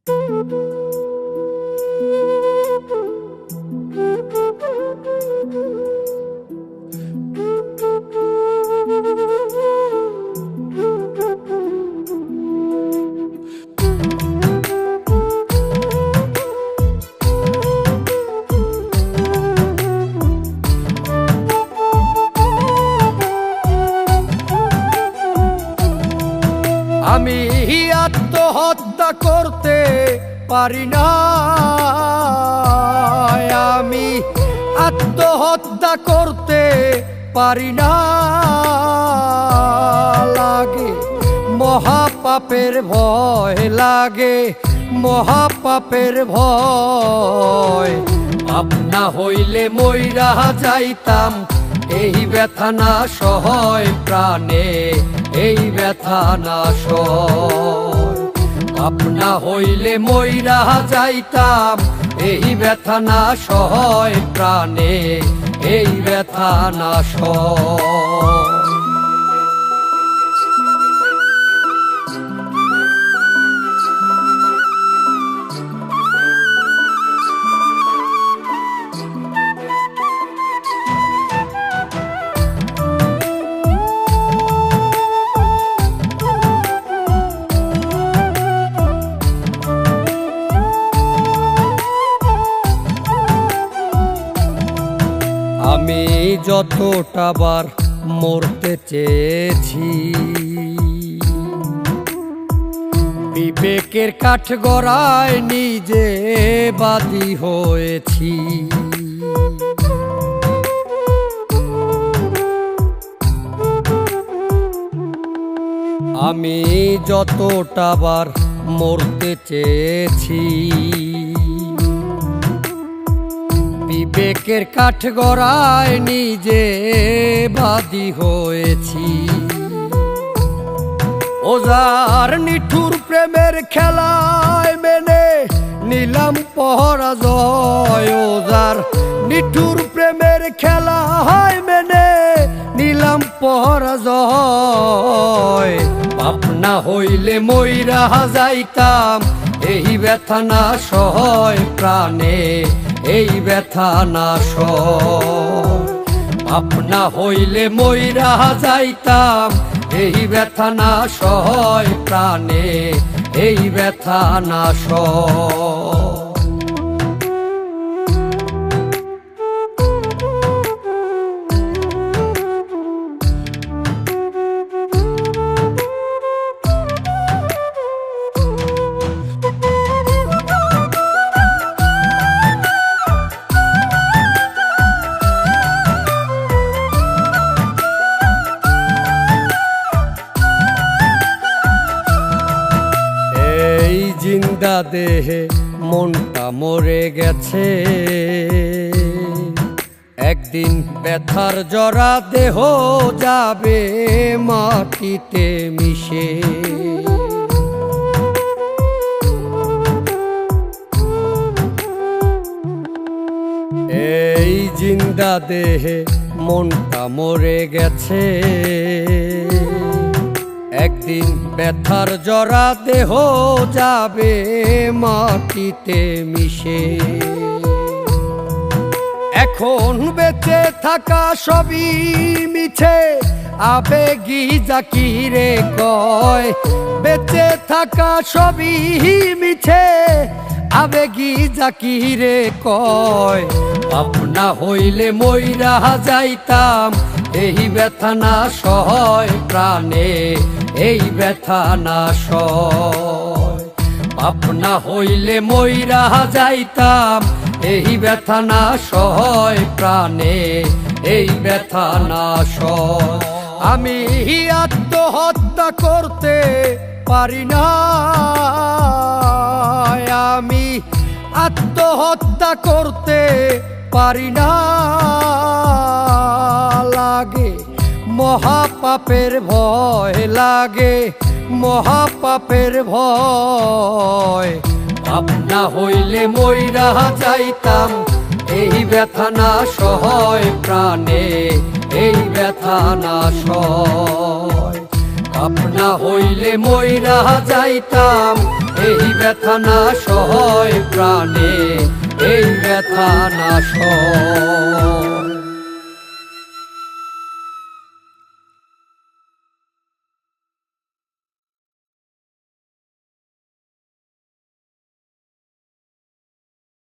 আমি আত্মহত্যা করতে পারি না, আমি আত্মহত্যা করতে পারি না। লাগে মহাপাপের ভয়, লাগে মহাপাপের ভয়। আপনা হইলে মইরা যাইতাম, এই ব্যথা না সহয় প্রাণে, এই ব্যথা না সয়। আপনা হইলে মইরা যাইতাম, এই ব্যথা না সহয় প্রাণে, এই ব্যথা না সয়। আমি যতটা বার মরতে চেয়েছি, বিবেকের কাঠগড়ায় নিজে বাদী হয়েছি। আমি যতটা বার মরতে চেয়েছি, বিবেকের কাঠগড়ায় নিজে বাদী হয়েছি। ওজার নিঠুর প্রেমের খেলায় মেনে নিলাম পরাজয়, ওজার নিঠুর প্রেমের খেলায় মেনে নিলাম পরাজয়। আপনা হইলে মইরা যাইতাম, এই ব্যথা না সহয় প্রাণে, এই ব্যথা না সয়। আপনা হইলে মইরা যাইতাম, এই ব্যথা না সহয় প্রাণে, এই ব্যথা না সয়। জিন্দা দেহে মনটা মরে গেছে, একদিন ব্যথার জরা দেহ যাবে মাটিতে মিশে। এই জিন্দা দেহে মনটা মরে গেছে, একদিন ব্যথার জরা দেহ যাবে মাটিতে মিশে। এখন বেঁচে থাকা সবই মিছে, আবেগী জাকিরে কয়। বেঁচে থাকা সবই মিছে, আবেগী জাকিরে কয়। আপনা হইলে মইরা যাইতাম, এই ব্যথা না সহয় প্রাণে, এই ব্যথা না সয়। আপনা হইলে মইরা যাইতাম, এই ব্যথা না সহয় প্রাণে, এই ব্যথা না সয়। আমি আত্মহত্যা করতে পারি না, আমি আত্মহত্যা করতে পারি না। লাগে মহাপাপের ভয়, লাগে মহাপাপের ভয়। আপনা হইলে মইরা যাইতাম, এই ব্যথা না সহয় প্রাণে, এই ব্যথা না সয়। আপনা হইলে মইরা যাইতাম, এই ব্যথা না সয় প্রাণে, এই ব্যথা না সয়।